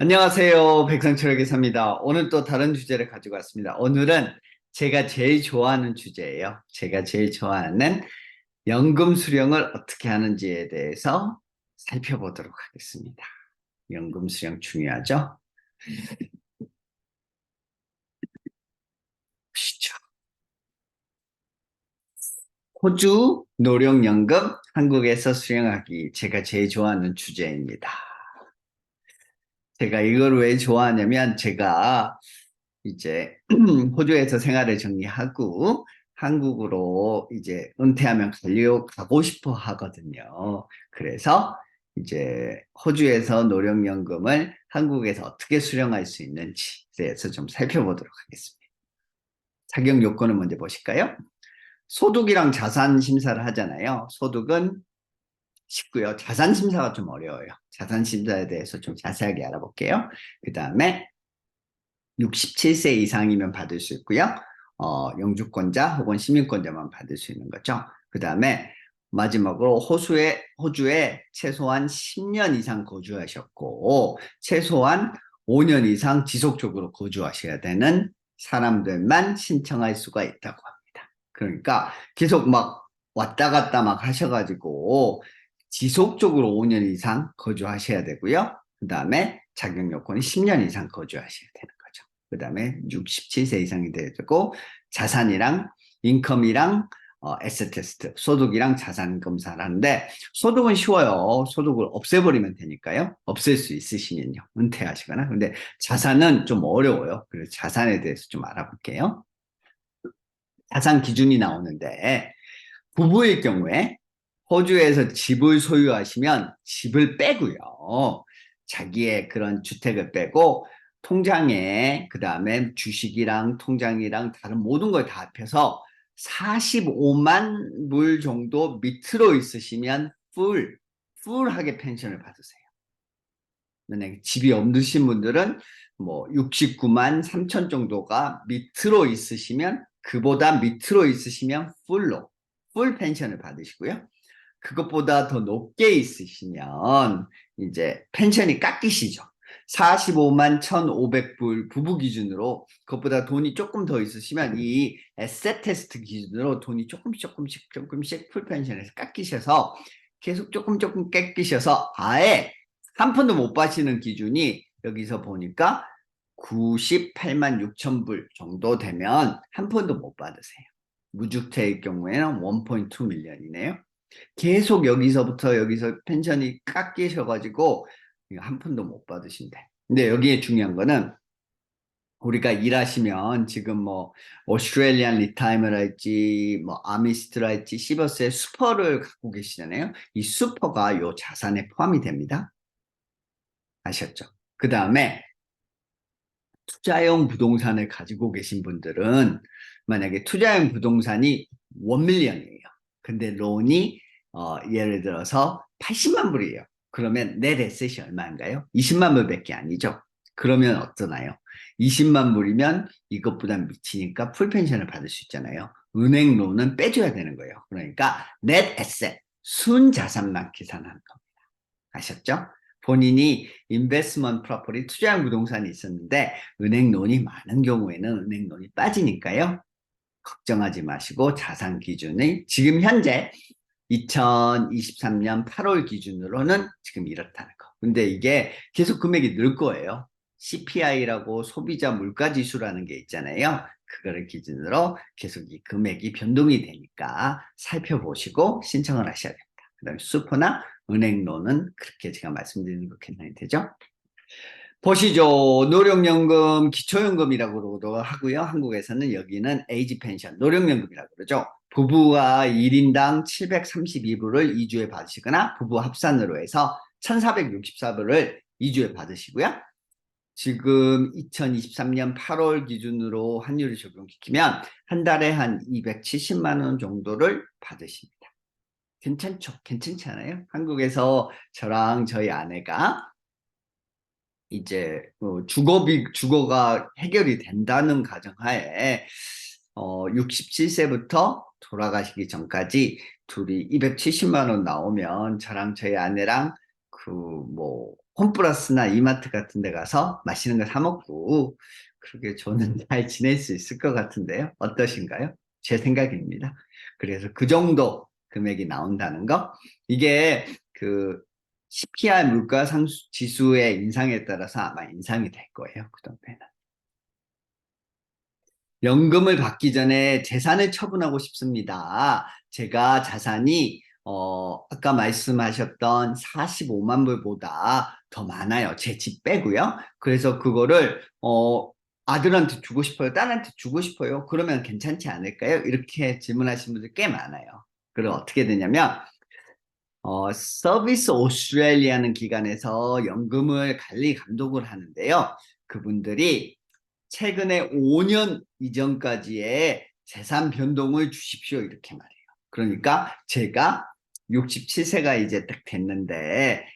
안녕하세요. 백상철의 기사입니다. 오늘 또 다른 주제를 가지고 왔습니다. 오늘은 제가 제일 좋아하는 주제예요. 제가 제일 좋아하는 연금 수령을 어떻게 하는지에 대해서 살펴보도록 하겠습니다. 연금 수령 중요하죠? 보시죠. 호주 노령연금 한국에서 수령하기 제가 제일 좋아하는 주제입니다. 제가 이걸 왜 좋아하냐면 제가 이제 호주에서 생활을 정리하고 한국으로 이제 은퇴하면 가고 싶어 하거든요. 그래서 이제 호주에서 노령연금을 한국에서 어떻게 수령할 수 있는지에 대해서 좀 살펴보도록 하겠습니다. 자격 요건을 먼저 보실까요? 소득이랑 자산 심사를 하잖아요. 소득은 쉽고요. 자산 심사가 좀 어려워요. 자산 심사에 대해서 좀 자세하게 알아볼게요. 그 다음에 67세 이상이면 받을 수 있고요. 영주권자 혹은 시민권자만 받을 수 있는 거죠. 그 다음에 마지막으로 호주에 최소한 10년 이상 거주하셨고 최소한 5년 이상 지속적으로 거주하셔야 되는 사람들만 신청할 수가 있다고 합니다. 그러니까 계속 막 왔다 갔다 막 하셔가지고 지속적으로 5년 이상 거주하셔야 되고요. 그 다음에 자격 요건이 10년 이상 거주하셔야 되는 거죠. 그 다음에 67세 이상이 되고 자산이랑 인컴이랑 에셋 테스트, 소득이랑 자산 검사를 하는데 소득은 쉬워요. 소득을 없애버리면 되니까요. 없앨 수 있으시면요. 은퇴하시거나. 근데 자산은 좀 어려워요. 그래서 자산에 대해서 좀 알아볼게요. 자산 기준이 나오는데 부부일 경우에 호주에서 집을 소유하시면 집을 빼고요. 자기의 그런 주택을 빼고 통장에 그 다음에 주식이랑 통장이랑 다른 모든 걸 다 합해서 45만 불 정도 밑으로 있으시면 풀하게 펜션을 받으세요. 만약에 집이 없으신 분들은 뭐 69만 3천 정도가 밑으로 있으시면 그보다 밑으로 있으시면 풀 펜션을 받으시고요. 그것보다 더 높게 있으시면 이제 펜션이 깎이시죠. 45만 1,500불 부부 기준으로 그것보다 돈이 조금 더 있으시면 이 에셋 테스트 기준으로 돈이 조금씩 풀 펜션에서 깎이셔서 계속 조금 깎이셔서 아예 한 푼도 못 받시는 기준이 여기서 보니까 98만 6천 불 정도 되면 한 푼도 못 받으세요. 무주택의 경우에는 1.2 밀리언이네요. 계속 여기서 펜션이 깎이셔가지고 한 푼도 못 받으신대. 근데 여기에 중요한 거는 우리가 일하시면 지금 뭐 오스트레일리안 리타이머를 할지 뭐 아미스트를 할지 시버스의 슈퍼를 갖고 계시잖아요. 이 슈퍼가 요 자산에 포함이 됩니다. 아셨죠? 그 다음에 투자용 부동산을 가지고 계신 분들은 만약에 투자용 부동산이 1밀리언이에요. 근데 론이 예를 들어서 80만 불이에요. 그러면 넷 에셋이 얼마인가요? 20만 불밖에 아니죠. 그러면 어떠나요? 20만 불이면 이것보다 미치니까 풀펜션을 받을 수 있잖아요. 은행 론은 빼줘야 되는 거예요. 그러니까 넷 에셋, 순자산만 계산하는 겁니다. 아셨죠? 본인이 인베스먼트 프로퍼티 투자한 부동산이 있었는데 은행 론이 많은 경우에는 은행 론이 빠지니까요. 걱정하지 마시고 자산 기준이 지금 현재 2023년 8월 기준으로는 지금 이렇다는 거. 근데 이게 계속 금액이 늘 거예요. CPI라고 소비자 물가 지수라는 게 있잖아요. 그거를 기준으로 계속 이 금액이 변동이 되니까 살펴보시고 신청을 하셔야 됩니다. 그 다음에 슈퍼나 은행론은 그렇게 제가 말씀드리는 거 괜찮이 되죠? 보시죠. 노령연금, 기초연금이라고도 하고요. 한국에서는 여기는 에이지 펜션, 노령연금이라고 그러죠. 부부가 1인당 732불을 2주에 받으시거나 부부 합산으로 해서 1,464불을 2주에 받으시고요. 지금 2023년 8월 기준으로 환율을 적용시키면 한 달에 한 270만 원 정도를 받으십니다. 괜찮죠? 괜찮지 않아요? 한국에서 저랑 저희 아내가 이제 주거가 해결이 된다는 가정하에 67세부터 돌아가시기 전까지 둘이 270만 원 나오면 저랑 저희 아내랑 뭐, 홈플러스나 이마트 같은 데 가서 맛있는 거 사 먹고, 그렇게 저는 잘 지낼 수 있을 것 같은데요. 어떠신가요? 제 생각입니다. 그래서 그 정도 금액이 나온다는 거. 이게 그 CPI 물가 지수의 인상에 따라서 아마 인상이 될 거예요. 그다음에는. 연금을 받기 전에 재산을 처분하고 싶습니다. 제가 자산이 아까 말씀하셨던 45만 불보다 더 많아요. 제 집 빼고요. 그래서 그거를 아들한테 주고 싶어요. 딸한테 주고 싶어요. 그러면 괜찮지 않을까요? 이렇게 질문하시는 분들 꽤 많아요. 그럼 어떻게 되냐면 서비스 오스트레일리아는 기관에서 연금을 관리 감독을 하는데요. 그분들이 최근에 5년 이전까지의 재산 변동을 주십시오. 이렇게 말해요. 그러니까 제가 67세가 이제 딱 됐는데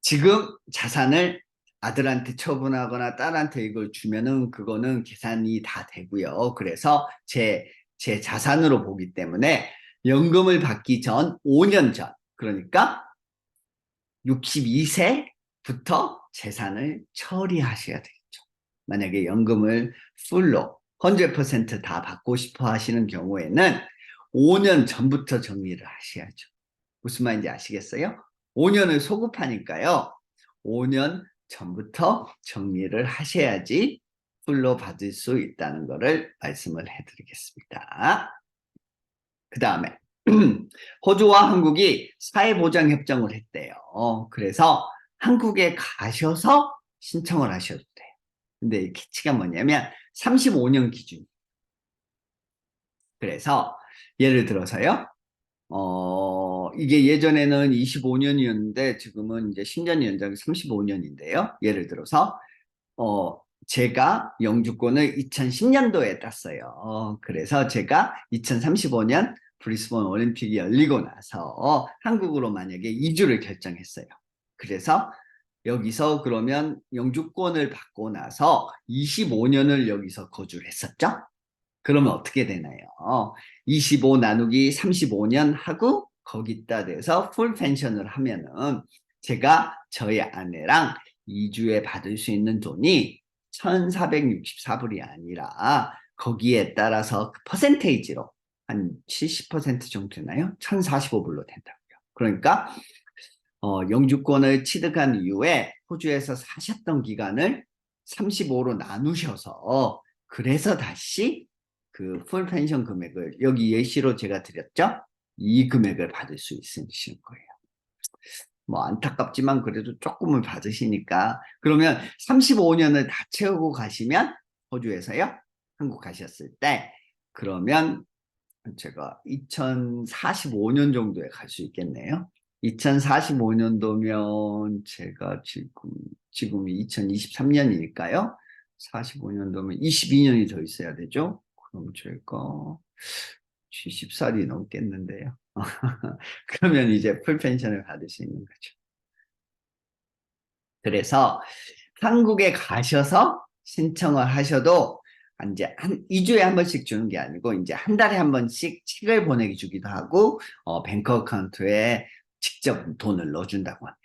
지금 자산을 아들한테 처분하거나 딸한테 이걸 주면은 그거는 계산이 다 되고요. 그래서 제 자산으로 보기 때문에 연금을 받기 전 5년 전, 그러니까 62세부터 재산을 처리하셔야 되겠죠. 만약에 연금을 풀로 100%다 받고 싶어 하시는 경우에는 5년 전부터 정리를 하셔야죠. 무슨 말인지 아시겠어요? 5년을 소급하니까요. 5년 전부터 정리를 하셔야지 풀로 받을 수 있다는 것을 말씀을 해드리겠습니다. 그 다음에 호주와 한국이 사회보장협정을 했대요. 그래서 한국에 가셔서 신청을 하셔도 돼요. 근데 이 캐치가 뭐냐면 35년 기준. 그래서 예를 들어서요. 이게 예전에는 25년이었는데 지금은 이제 10년 연장이 35년인데요. 예를 들어서 어, 제가 영주권을 2010년도에 땄어요. 그래서 제가 2035년 브리스번 올림픽이 열리고 나서 한국으로 만약에 이주를 결정했어요. 그래서 여기서 그러면 영주권을 받고 나서 25년을 여기서 거주를 했었죠. 그러면 어떻게 되나요? 25 나누기 35년 하고 거기다 대서 풀 펜션을 하면은 제가 저희 아내랑 2주에 받을 수 있는 돈이 1,464불이 아니라 거기에 따라서 그 퍼센테이지로 한 70% 정도 되나요? 1,045불로 된다고요. 그러니까 영주권을 취득한 이후에 호주에서 사셨던 기간을 35로 나누셔서 그래서 다시 그 풀 펜션 금액을 여기 예시로 제가 드렸죠? 이 금액을 받을 수 있으신 거예요. 뭐 안타깝지만 그래도 조금을 받으시니까 그러면 35년을 다 채우고 가시면 호주에서요? 한국 가셨을 때 그러면 제가 2045년 정도에 갈 수 있겠네요. 2045년도면 제가 지금이 2023년이니까요. 45년도면 22년이 더 있어야 되죠. 그럼 제가 70살이 넘겠는데요. 그러면 이제 풀펜션을 받을 수 있는 거죠. 그래서 한국에 가셔서 신청을 하셔도 이제 한 2주에 한 번씩 주는 게 아니고 이제 한 달에 한 번씩 책을 보내기 주기도 하고 뱅크 어카운트에 직접 돈을 넣어준다고 합니다.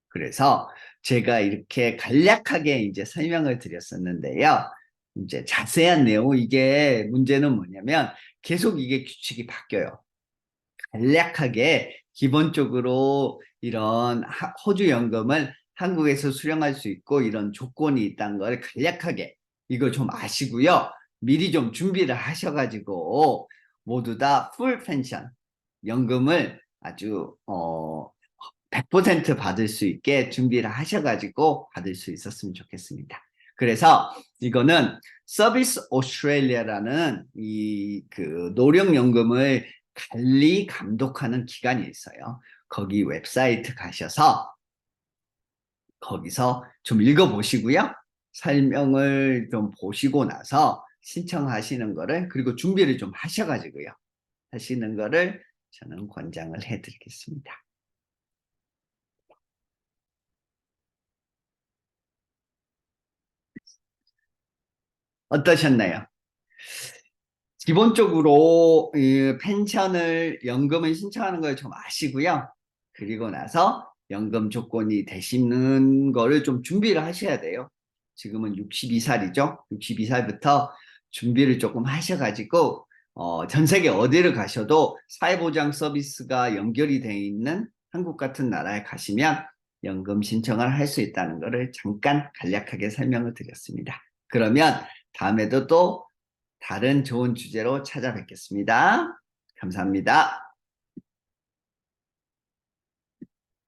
그래서 제가 이렇게 간략하게 이제 설명을 드렸었는데요. 이제 자세한 내용 이게 문제는 뭐냐면 계속 이게 규칙이 바뀌어요. 간략하게 기본적으로 이런 호주 연금을 한국에서 수령할 수 있고 이런 조건이 있다는 걸 간략하게 이거 좀 아시고요. 미리 좀 준비를 하셔가지고 모두 다 풀 펜션 연금을 아주 100% 받을 수 있게 준비를 하셔가지고 받을 수 있었으면 좋겠습니다. 그래서 이거는 서비스 오스트레일리아라는 이 그 노령연금을 관리 감독하는 기관이 있어요. 거기 웹사이트 가셔서 거기서 좀 읽어보시고요. 설명을 좀 보시고 나서 신청하시는 거를 그리고 준비를 좀 하셔가지고요. 하시는 거를 저는 권장을 해드리겠습니다. 어떠셨나요? 기본적으로 이 펜션을 연금을 신청하는 걸 좀 아시고요. 그리고 나서 연금 조건이 되시는 거를 좀 준비를 하셔야 돼요. 지금은 62살이죠. 62살부터 준비를 조금 하셔가지고 전 세계 어디를 가셔도 사회보장 서비스가 연결이 돼 있는 한국 같은 나라에 가시면 연금 신청을 할 수 있다는 것을 잠깐 간략하게 설명을 드렸습니다. 그러면 다음에도 또 다른 좋은 주제로 찾아뵙겠습니다. 감사합니다.